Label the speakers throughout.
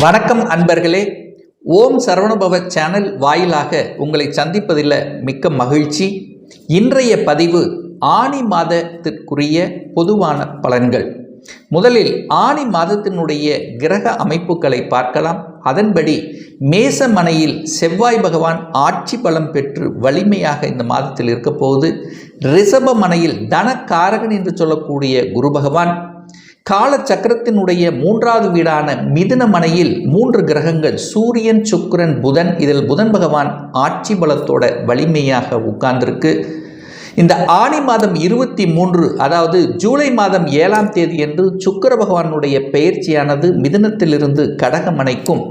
Speaker 1: வணக்கம் அன்பர்களே. ஓம் சரவணபவ சேனல் வாயிலாக உங்களை சந்திப்பதில் மிக்க மகிழ்ச்சி. இன்றைய பதிவு ஆனி மாதத்திற்குரிய பொதுவான பலன்கள். முதலில் ஆனி மாதத்தினுடைய கிரக அமைப்புகளை பார்க்கலாம். அதன்படி மேசமனையில் செவ்வாய் பகவான் ஆட்சி பலம் பெற்று வலிமையாக இந்த மாதத்தில் இருக்க போகுது. ரிஷபமனையில் தனக்காரகன் என்று சொல்லக்கூடிய குரு பகவான், கால சக்கரத்தினுடைய மூன்றாவது வீடான மிதுன மனையில் 3 கிரகங்கள் சூரியன், சுக்கிரன், புதன். இதில் புதன் பகவான் ஆட்சி பலத்தோட வலிமையாக உட்கார்ந்திருக்கு. இந்த ஆனி மாதம் 23 அதாவது ஜூலை மாதம் 7ஆம் தேதி என்று சுக்கிர பகவானுடைய பெயர்ச்சியானது மிதுனத்திலிருந்து கடகமனைக்கும்,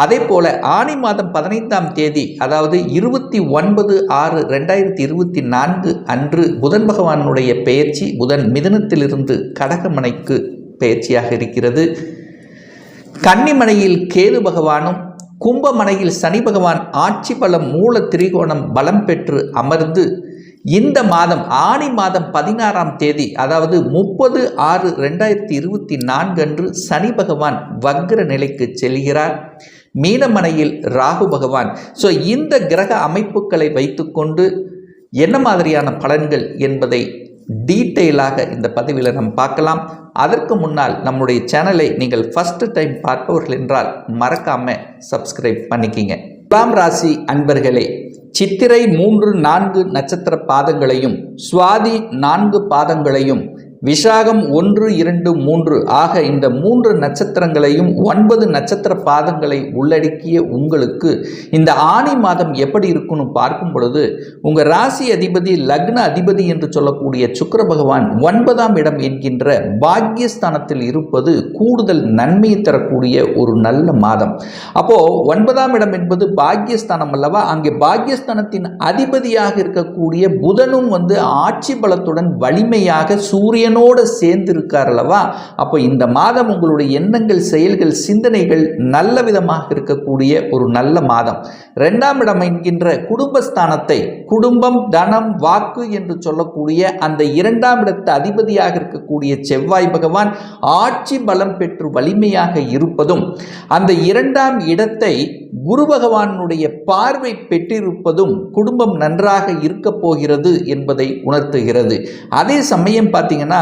Speaker 1: அதே போல ஆனி மாதம் 15ஆம் தேதி அதாவது 29/6/2024 அன்று புதன் பகவானுடைய பெயர்ச்சி. புதன் மிதுனத்திலிருந்து கடகமனைக்கு பெயர்ச்சியாக இருக்கிறது. கன்னிமனையில் கேது பகவானும், கும்பமனையில் சனி பகவான் ஆட்சி பலம் மூல திரிகோணம் பலம் பெற்று அமர்ந்து இந்த மாதம் ஆனி மாதம் 16ஆம் தேதி அதாவது 30/6/2024 அன்று சனி பகவான் வக்ர நிலைக்கு செல்கிறார். மீனமனையில் ராகு பகவான். ஸோ இந்த கிரக அமைப்புகளை வைத்துக்கொண்டு என்ன மாதிரியான பலன்கள் என்பதை டீட்டெயிலாக இந்த பதிவில் நாம் பார்க்கலாம். அதற்கு முன்னால் நம்முடைய சேனலை நீங்கள் ஃபர்ஸ்ட் டைம் பார்ப்பவர்கள் என்றால் மறக்காமல் சப்ஸ்கிரைப் பண்ணிக்கிங்க. துலாம் ராசி அன்பர்களே, சித்திரை 3, 4 நட்சத்திர பாதங்களையும், சுவாதி 4 பாதங்களையும், விசாகம் 1, 2, 3 ஆக இந்த 3 நட்சத்திரங்களையும் 9 நட்சத்திர பாதங்களை உள்ளடக்கிய உங்களுக்கு இந்த ஆனி மாதம் எப்படி இருக்குன்னு பார்க்கும் பொழுது, உங்கள் ராசி அதிபதி லக்ன அதிபதி என்று சொல்லக்கூடிய சுக்கிர பகவான் 9ஆம் இடம் என்கின்ற பாக்யஸ்தானத்தில் இருப்பது கூடுதல் நன்மையை தரக்கூடிய ஒரு நல்ல மாதம். அப்போ 9ஆம் இடம் என்பது பாக்யஸ்தானம் அல்லவா? அங்கே பாக்யஸ்தானத்தின் அதிபதியாக இருக்கக்கூடிய புதனும் ஆட்சி பலத்துடன் வலிமையாக சூரியனோடு சேர்ந்து இருக்கார் அல்லவா? அப்போ இந்த மாதம் உங்களுடைய எண்ணங்கள், செயல்கள், சிந்தனைகள் நல்ல விதமாக இருக்கக்கூடிய ஒரு நல்ல மாதம். 2ஆம் இடம் என்கின்ற குடும்பஸ்தானத்தை, குடும்பம், தனம், வாக்கு என்று சொல்லக்கூடிய அந்த 2ஆம் இடத்து அதிபதியாக இருக்கக்கூடிய செவ்வாய் பகவான் ஆட்சி பலம் பெற்று வலிமையாக இருப்பதும், அந்த 2ஆம் இடத்தை குரு பகவானுடைய பார்வை பெற்றிருப்பதும் குடும்பம் நன்றாக இருக்க போகிறது என்பதை உணர்த்துகிறது. அதே சமயம் பார்த்தீங்கன்னா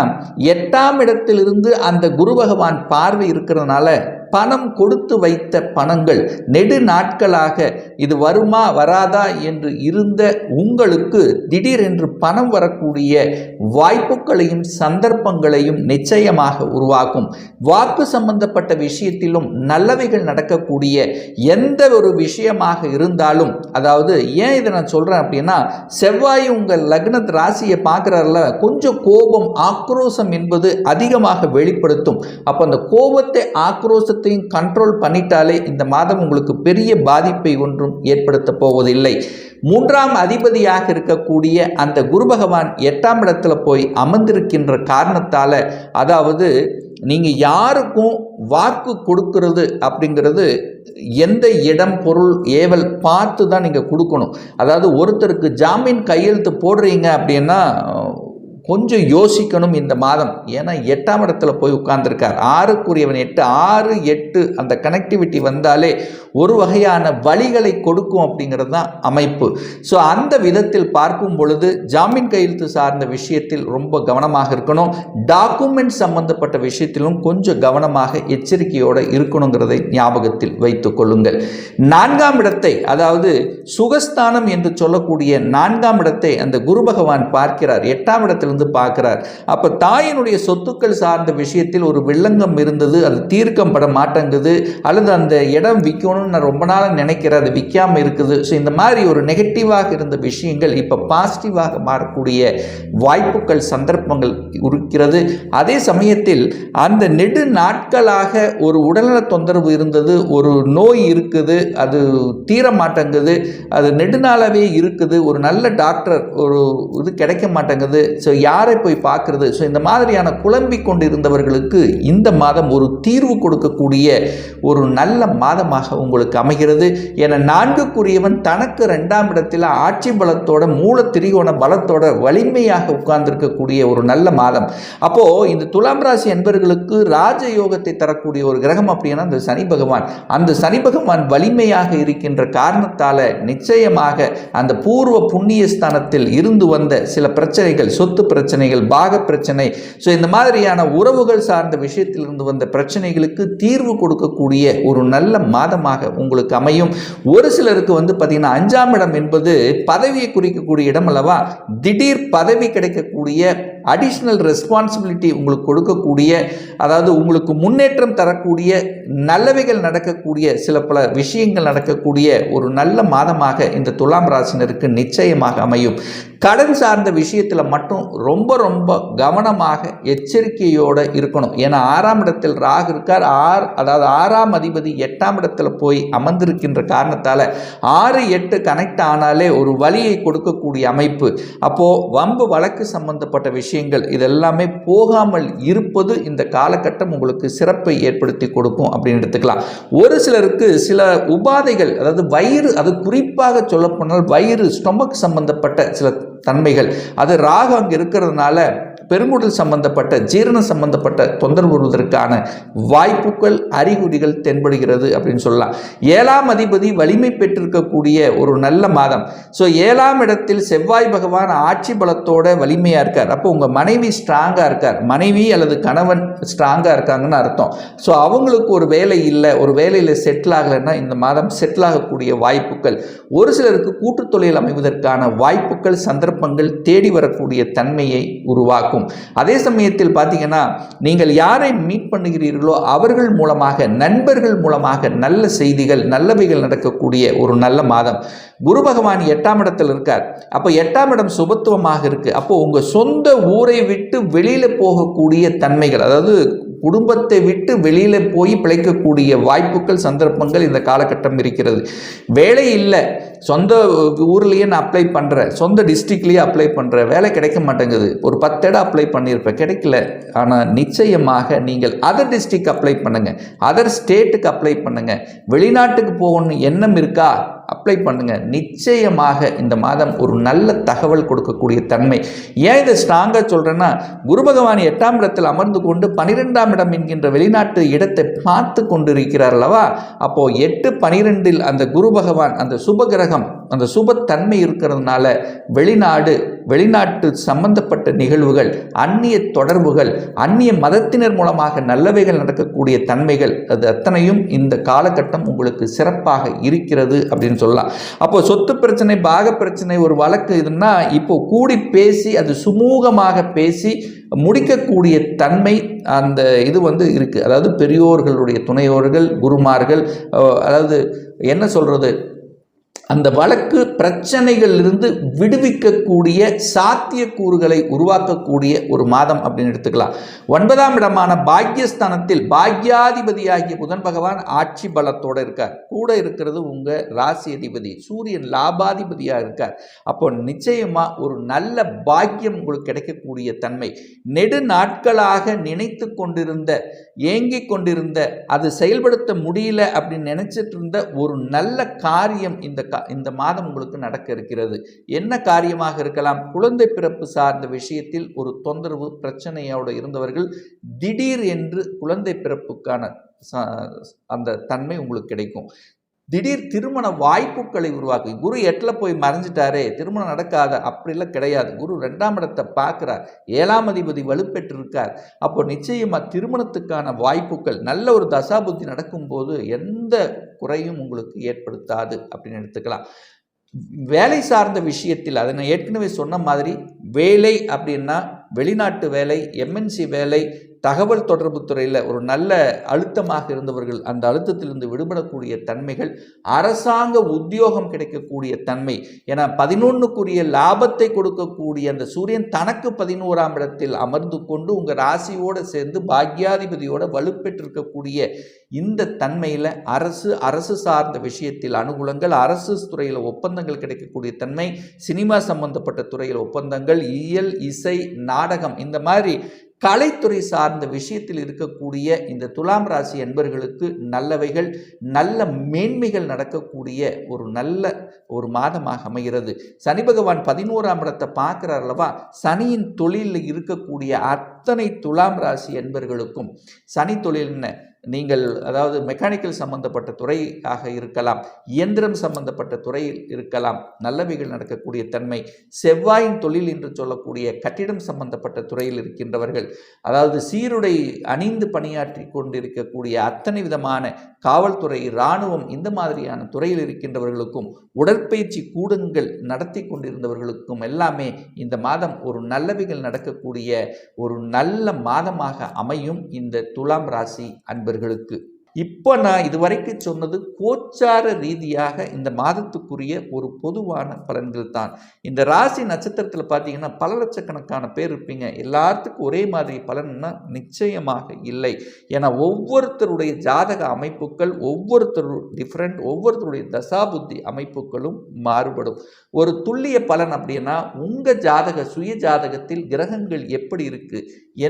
Speaker 1: 8ஆம் இடத்திலிருந்து அந்த குரு பகவான் பார்வை இருக்கிறதுனால பணம் கொடுத்து வைத்த பணங்கள் நெடு நாட்களாக இது வருமா வராதா என்று இருந்த உங்களுக்கு திடீரென்று பணம் வரக்கூடிய வாய்ப்புகளையும் சந்தர்ப்பங்களையும் நிச்சயமாக உருவாக்கும். வாக்கு சம்பந்தப்பட்ட விஷயத்திலும் நல்லவைகள் நடக்கக்கூடிய எந்த ஒரு விஷயமாக இருந்தாலும், அதாவது ஏன் இதை நான் சொல்றேன் அப்படின்னா, செவ்வாய் உங்கள் லக்ன ராசியை பார்க்குறாருல, கொஞ்சம் கோபம், ஆக்ரோஷம் என்பது அதிகமாக வெளிப்படுத்தும். அப்போ அந்த கோபத்தை, ஆக்ரோஷத்தை கண்ட்ரோல் பண்ணிட்டாலே இந்த மாதம் உங்களுக்கு பெரிய பாதிப்பை ஒன்றும் ஏற்படுத்த போவதில்லை. 3ஆம் அதிபதியாக இருக்கக்கூடிய அந்த குரு பகவான் 8ஆம் இடத்துல போய் அமர்ந்திருக்கின்ற காரணத்தால, அதாவது நீங்க யாருக்கும் வாக்கு கொடுக்கிறது அப்படிங்கிறது எந்த இடம், பொருள், ஏவல் பார்த்து தான் நீங்க கொடுக்கணும். அதாவது ஒருத்தருக்கு ஜாமீன் கையெழுத்து போடுறீங்க அப்படின்னா கொஞ்சம் யோசிக்கணும் இந்த மாதம். ஏன்னா 8ஆம் இடத்துல போய் உட்கார்ந்துருக்கார். 6க்குரியவன் 8, 6, 8 அந்த கனெக்டிவிட்டி வந்தாலே ஒரு வகையான வழிகளை கொடுக்கும் அப்படிங்கிறது தான் அமைப்பு. ஸோ அந்த விதத்தில் பார்க்கும் பொழுது ஜாமீன் கையெழுத்து சார்ந்த விஷயத்தில் ரொம்ப கவனமாக இருக்கணும். டாக்குமெண்ட் சம்பந்தப்பட்ட விஷயத்திலும் கொஞ்சம் கவனமாக எச்சரிக்கையோடு இருக்கணுங்கிறதை ஞாபகத்தில் வைத்துக் கொள்ளுங்கள். 4ஆம் இடத்தை, அதாவது சுகஸ்தானம் என்று சொல்லக்கூடிய 4ஆம் இடத்தை அந்த குரு பகவான் பார்க்கிறார். 8ஆம் இடத்தில் பார்க்கிறார். அப்ப தாயினுடைய சொத்துக்கள் சார்ந்த விஷயத்தில் ஒரு வில்லங்கம் இருந்தது, அது தீர்க்கப்பட மாட்டேங்குது, அல்லது அந்த இடம் விற்கணும்னு நான் ரொம்ப நாள் நினைக்கிறேன், அது விற்காம இருக்குது. ஸோ இந்த மாதிரி ஒரு நெகட்டிவாக இருந்த விஷயங்கள் இப்போ பாசிட்டிவாக மாறக்கூடிய வாய்ப்புகள், சந்தர்ப்பங்கள் இருக்கிறது. அதே சமயத்தில் அந்த நெடு நாட்களாக ஒரு உடல்நல தொந்தரவு இருந்தது, ஒரு நோய் இருக்குது, அது தீர மாட்டேங்குது, அது நெடுநாளாவே இருக்குது, ஒரு நல்ல டாக்டர் ஒரு இது கிடைக்க மாட்டேங்குது. ஸோ யாரை போய் பார்க்கறது? ஸோ இந்த மாதிரியான குழம்பிக் கொண்டிருந்தவர்களுக்கு இந்த மாதம் ஒரு தீர்வு கொடுக்கக்கூடிய ஒரு நல்ல மாதமாக உங்களுக்கு அமைகிறது. என 4க்குரியவன் தனக்கு 2ஆம் இடத்தில் ஆட்சி பலத்தோட மூல திரிகோண பலத்தோட வலிமையாக உட்கார்ந்திருக்கக்கூடிய ஒரு நல்ல மாதம். அப்போ இந்த துலாம் ராசி என்பவர்களுக்கு ராஜயோகத்தை தரக்கூடிய ஒரு கிரகம் அப்படின்னா அந்த சனி பகவான். அந்த சனி பகவான் வலிமையாக இருக்கின்ற காரணத்தால நிச்சயமாக அந்த பூர்வ புண்ணிய ஸ்தானத்தில் இருந்து வந்த சில பிரச்சனைகள், சொத்து பிரச்சனைகள், பாக பிரச்சனை, ஸோ இந்த மாதிரியான உறவுகள் சார்ந்த விஷயத்தில் இருந்து வந்த பிரச்சனைகளுக்கு தீர்வு கொடுக்கக்கூடிய ஒரு நல்ல மாதமாக உங்களுக்கு அமையும். ஒரு சிலருக்கு பார்த்தீங்கன்னா 5ஆம் இடம் என்பது பதவியை குறிக்கக்கூடிய இடம் அல்லவா. திடீர் பதவி கிடைக்கக்கூடிய, அடிஷ்னல் ரெஸ்பான்சிபிலிட்டி உங்களுக்கு கொடுக்கக்கூடிய, அதாவது உங்களுக்கு முன்னேற்றம் தரக்கூடிய, நல்லவைகள் நடக்கக்கூடிய, சில பல விஷயங்கள் நடக்கக்கூடிய ஒரு நல்ல மாதமாக இந்த துலாம் ராசினருக்கு நிச்சயமாக அமையும். கடன் சார்ந்த விஷயத்தில் மட்டும் ரொம்ப ரொம்ப கவனமாக எச்சரிக்கையோடு இருக்கணும். ஏன்னா 6ஆம் இடத்தில் ராகு இருக்கார். அதாவது 6ஆம் அதிபதி 8ஆம் இடத்துல போய் அமர்ந்திருக்கின்ற காரணத்தால் 6, 8 கனெக்ட் ஆனாலே ஒரு வலியை கொடுக்கக்கூடிய அமைப்பு. அப்போது வம்பு வழக்கு சம்பந்தப்பட்ட விஷயங்கள் இதெல்லாமே போகாமல் இருப்பது இந்த காலகட்டம் உங்களுக்கு சிறப்பை ஏற்படுத்தி கொடுக்கும் அப்படின்னு எடுத்துக்கலாம். ஒரு சிலருக்கு சில உபாதைகள், அதாவது வயிறு, அது குறிப்பாக சொல்லப்போனால் வயிறு, ஸ்டொமக் சம்பந்தப்பட்ட சில தன்மைகள், அது ராகு அங்கே இருக்கிறதுனால பெருங்குடல் சம்பந்தப்பட்ட, ஜீரண சம்பந்தப்பட்ட தொந்தரவு வருவதற்கான வாய்ப்புகள், அறிகுறிகள் தென்படுகிறது அப்படின்னு சொல்லலாம். 7ஆம் அதிபதி வலிமை பெற்றிருக்கக்கூடிய ஒரு நல்ல மாதம். ஸோ 7ஆம் இடத்தில் செவ்வாய் பகவான் ஆட்சி பலத்தோட வலிமையாக இருக்கார். அப்போ உங்கள் மனைவி ஸ்ட்ராங்காக இருக்கார், மனைவி அல்லது கணவன் ஸ்ட்ராங்காக இருக்காங்கன்னு அர்த்தம். ஸோ அவங்களுக்கு ஒரு வேலை இல்லை, ஒரு வேலையில் செட்டில் ஆகலைன்னா இந்த மாதம் செட்டில் ஆகக்கூடிய வாய்ப்புகள், ஒரு சிலருக்கு கூட்டு தொழில் அமைவதற்கான வாய்ப்புகள், சந்தர்ப்பங்கள் தேடி வரக்கூடிய தன்மையை உருவாக்கும். அதே சமயத்தில் பார்த்தீங்கன்னா நீங்கள் யாரை மீட் பண்ணுகிறீர்களோ அவர்கள் மூலமாக, நண்பர்கள் மூலமாக நல்ல செய்திகள், நல்லவைகள் நடக்கக்கூடிய ஒரு நல்ல மாதம். குரு பகவான் 8ஆம் இடத்தில் இருக்கார். அப்போ 8ஆம் இடம் சுபத்துவமாக இருக்கு. அப்போ உங்க சொந்த ஊரை விட்டு வெளியில போகக்கூடிய தன்மைகள், அதாவது குடும்பத்தை விட்டு வெளியில போய் பிழைக்கக்கூடிய வாய்ப்புகள், சந்தர்ப்பங்கள் இந்த காலகட்டம் இருக்கிறது. வேலை இல்லை, சொந்த ஊர்லேயே நான் அப்ளை பண்ணுறேன், சொந்த டிஸ்ட்ரிக்ட்லேயே அப்ளை பண்ணுறேன், வேலை கிடைக்க மாட்டேங்குது. ஒரு 10 இடம் அப்ளை பண்ணியிருப்பேன், கிடைக்கல. ஆனால் நிச்சயமாக நீங்கள் அதர் டிஸ்ட்ரிக்ட் அப்ளை பண்ணுங்கள், அதர் ஸ்டேட்டுக்கு அப்ளை பண்ணுங்கள், வெளிநாட்டுக்கு போகணும்னு எண்ணம் இருக்கா, அப்ளை பண்ணுங்க. நிச்சயமாக இந்த மாதம் ஒரு நல்ல தகவல் கொடுக்கக்கூடிய தன்மை. ஏன் இதை ஸ்ட்ராங்காக சொல்கிறேன்னா, குரு பகவான் 8ஆம் இடத்தில் அமர்ந்து கொண்டு 12ஆம் இடம் என்கின்ற வெளிநாட்டு இடத்தை பார்த்து கொண்டிருக்கிறார் அல்லவா. அப்போ 8, 12 அந்த குரு பகவான், அந்த சுப கிரகம், அந்த சுபத்தன்மை இருக்கிறதுனால வெளிநாட்டு சம்பந்தப்பட்ட நிகழ்வுகள், அந்நிய தொடர்புகள், அந்நிய மதத்தினர் மூலமாக நல்லவைகள் நடக்கக்கூடிய தன்மைகள், அது அத்தனையும் இந்த காலகட்டம் உங்களுக்கு சிறப்பாக இருக்கிறது அப்படின்னு சொல்லலாம். அப்போ சொத்து பிரச்சனை, பாக பிரச்சனை, ஒரு வழக்கு இதுன்னா இப்போ கூடி பேசி அது சுமூகமாக பேசி முடிக்கக்கூடிய தன்மை அந்த இது இருக்கு. அதாவது பெரியோர்களுடைய துணையோர்கள், குருமார்கள், அதாவது என்ன சொல்றது, அந்த வழக்கு பிரச்சனைகளிலிருந்து விடுவிக்கக்கூடிய சாத்தியக்கூறுகளை உருவாக்கக்கூடிய ஒரு மாதம் அப்படின்னு எடுத்துக்கலாம். 9ஆம் இடமான பாக்யஸ்தானத்தில் பாக்யாதிபதியாகிய புதன் பகவான் ஆட்சி பலத்தோடு இருக்கார். கூட இருக்கிறது உங்க ராசி அதிபதி சூரியன், லாபாதிபதியாக இருக்கார். அப்போ நிச்சயமா ஒரு நல்ல பாக்கியம் உங்களுக்கு கிடைக்கக்கூடிய தன்மை. நெடு நாட்களாக நினைத்து கொண்டிருந்த, ஏங்கிக் கொண்டிருந்த, அது செயல்படுத்த முடியல அப்படின்னு நினைச்சிட்டு இருந்த ஒரு நல்ல காரியம் இந்த மாதம் உங்களுக்கு நடக்க இருக்கிறது. என்ன காரியமாக இருக்கலாம்? குழந்தை பிறப்பு சார்ந்த விஷயத்தில் ஒரு தொந்தரவு, பிரச்சனையோடு இருந்தவர்கள் திடீர் என்று குழந்தை பிறப்புக்கான அந்த தன்மை உங்களுக்கு கிடைக்கும். திடீர் திருமண வாய்ப்புகளை உருவாக்கு. குரு 8ல் போய் மறைஞ்சிட்டாரே, திருமணம் நடக்காத அப்படிலாம் கிடையாது. குரு 2ஆம் இடத்தை பார்க்கிறார், 7ஆம் அதிபதி வலுப்பெற்றிருக்கார். அப்போ நிச்சயமா திருமணத்துக்கான வாய்ப்புகள், நல்ல ஒரு தசாபுத்தி நடக்கும்போது எந்த குறையும் உங்களுக்கு ஏற்படுத்தாது அப்படின்னு எடுத்துக்கலாம். வேலை சார்ந்த விஷயத்தில், அதை நான் ஏற்கனவே சொன்ன மாதிரி, வேலை அப்படின்னா வெளிநாட்டு வேலை, எம்என்சி வேலை, தகவல் தொடர்பு துறையில் ஒரு நல்ல அழுத்தமாக இருந்தவர்கள் அந்த அழுத்தத்திலிருந்து விடுபடக்கூடிய தன்மைகள், அரசாங்க உத்தியோகம் கிடைக்கக்கூடிய தன்மை. ஏன்னா 11க்குரிய லாபத்தை கொடுக்கக்கூடிய அந்த சூரியன் தனக்கு 11ஆம் இடத்தில் அமர்ந்து கொண்டு உங்கள் ராசியோடு சேர்ந்து பாக்யாதிபதியோட வலுப்பெற்றிருக்கக்கூடிய இந்த தன்மையில் அரசு சார்ந்த விஷயத்தில் அனுகூலங்கள், அரசு துறையில் ஒப்பந்தங்கள் கிடைக்கக்கூடிய தன்மை, சினிமா சம்பந்தப்பட்ட துறையில் ஒப்பந்தங்கள், இயல், இசை, நாடகம், இந்த மாதிரி கலைத்துறை சார்ந்த விஷயத்தில் இருக்கக்கூடிய இந்த துலாம் ராசி என்பர்களுக்கு நல்லவைகள், நல்ல மேன்மைகள் நடக்கக்கூடிய ஒரு மாதமாக அமைகிறது. சனி பகவான் 11ஆம் இடத்தை பார்க்கிறார் அல்லவா? சனியின் தொழிலில் இருக்கக்கூடிய அத்தனை துலாம் ராசி என்பர்களுக்கும் சனி தொழில் என்ன, நீங்கள் அதாவது மெக்கானிக்கல் சம்பந்தப்பட்ட துறையாக இருக்கலாம், இயந்திரம் சம்பந்தப்பட்ட துறையில் இருக்கலாம், நல்லவைகள் நடக்கக்கூடிய தன்மை. செவ்வாயின் தொழில் என்று சொல்லக்கூடிய கட்டிடம் சம்பந்தப்பட்ட துறையில் இருக்கின்றவர்கள், அதாவது சீருடை அணிந்து பணியாற்றி கொண்டிருக்கக்கூடிய அத்தனை விதமான காவல்துறை, இராணுவம், இந்த மாதிரியான துறையில் இருக்கின்றவர்களுக்கும், உடற்பயிற்சி கூடங்கள் நடத்தி கொண்டிருந்தவர்களுக்கும் எல்லாமே இந்த மாதம் ஒரு நல்லவைகள் நடக்கக்கூடிய ஒரு நல்ல மாதமாக அமையும் இந்த துலாம் ராசி அன்பர்களுக்கு. இப்போ நான் இதுவரைக்கும் சொன்னது கோச்சார ரீதியாக இந்த மாதத்துக்குரிய ஒரு பொதுவான பலன்கள் தான். இந்த ராசி நட்சத்திரத்தில் பார்த்தீங்கன்னா பல லட்சக்கணக்கான பேர் இருப்பீங்க. எல்லாத்துக்கும் ஒரே மாதிரி பலன்னா நிச்சயமாக இல்லை. ஏன்னா ஒவ்வொருத்தருடைய ஜாதக அமைப்புகள் டிஃப்ரெண்ட், ஒவ்வொருத்தருடைய தசாபுத்தி அமைப்புகளும் மாறுபடும். ஒரு துல்லிய பலன் அப்படின்னா உங்கள் சுய ஜாதகத்தில் கிரகங்கள் எப்படி இருக்கு,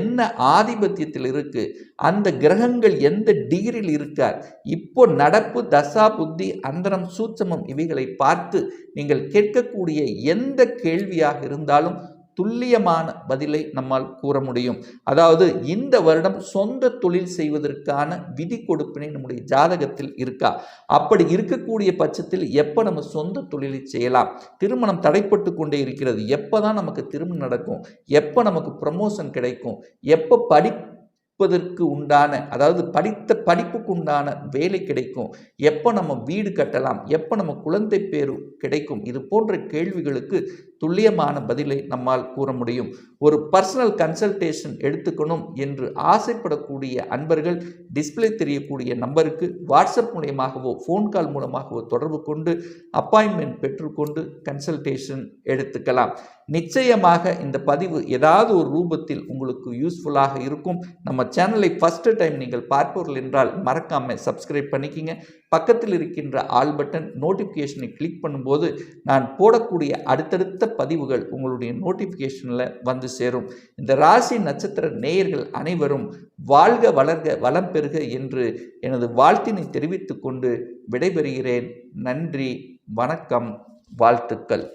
Speaker 1: என்ன ஆதிபத்தியத்தில் இருக்கு, அந்த கிரகங்கள் எந்த டிகிரியில் இருக்கார், இப்போ நடப்பு, தசா, புத்தி, அந்தரம், சூட்சமம் இவைகளை பார்த்து நீங்கள் கேட்கக்கூடிய எந்த கேள்வியாக இருந்தாலும் துல்லியமான பதிலை நம்மால் கூற முடியும். அதாவது இந்த வருடம் சொந்த தொழில் செய்வதற்கான விதி கொடுப்பினை நம்முடைய ஜாதகத்தில் இருக்கா, அப்படி இருக்கக்கூடிய பட்சத்தில் எப்போ நம்ம சொந்த தொழிலை செய்யலாம், திருமணம் தடைப்பட்டு கொண்டே இருக்கிறது, எப்போ தான் நமக்கு திருமணம் நடக்கும், எப்போ நமக்கு ப்ரமோஷன் கிடைக்கும், எப்போ படிப்பதற்கு உண்டான, அதாவது படித்த படிப்புக்கு உண்டான வேலை கிடைக்கும், எப்போ நம்ம வீடு கட்டலாம், எப்போ நம்ம குழந்தை பேரு கிடைக்கும், இது போன்ற கேள்விகளுக்கு துல்லியமான பதிலை நம்மால் கூற முடியும். ஒரு பர்சனல் கன்சல்டேஷன் எடுத்துக்கணும் என்று ஆசைப்படக்கூடிய அன்பர்கள் டிஸ்பிளே தெரியக்கூடிய நம்பருக்கு வாட்ஸ்அப் மூலமாகவோ ஃபோன் கால் மூலமாகவோ தொடர்பு கொண்டு அப்பாயின்மெண்ட் பெற்றுக்கொண்டு கன்சல்டேஷன் எடுத்துக்கலாம். நிச்சயமாக இந்த பதிவு ஏதாவது ஒரு ரூபத்தில் உங்களுக்கு யூஸ்ஃபுல்லாக இருக்கும். நம்ம சேனலை ஃபர்ஸ்ட் டைம் நீங்கள் பார்ப்பவர்கள் என்றால் மறக்காமல் சப்ஸ்கிரைப் பண்ணிக்கிங்க. பக்கத்தில் இருக்கின்ற ஆல் பட்டன் நோட்டிஃபிகேஷனை கிளிக் பண்ணும்போது நான் போடக்கூடிய அடுத்தடுத்த பதிவுகள் உங்களுடைய நோட்டிஃபிகேஷனில் வந்து சேரும். இந்த ராசி நட்சத்திர நேயர்கள் அனைவரும் வாழ்க, வளர்க, வளம் பெறுக என்று எனது வாழ்த்தினை தெரிவித்துக் கொண்டு விடைபெறுகிறேன். நன்றி, வணக்கம், வாழ்த்துக்கள்.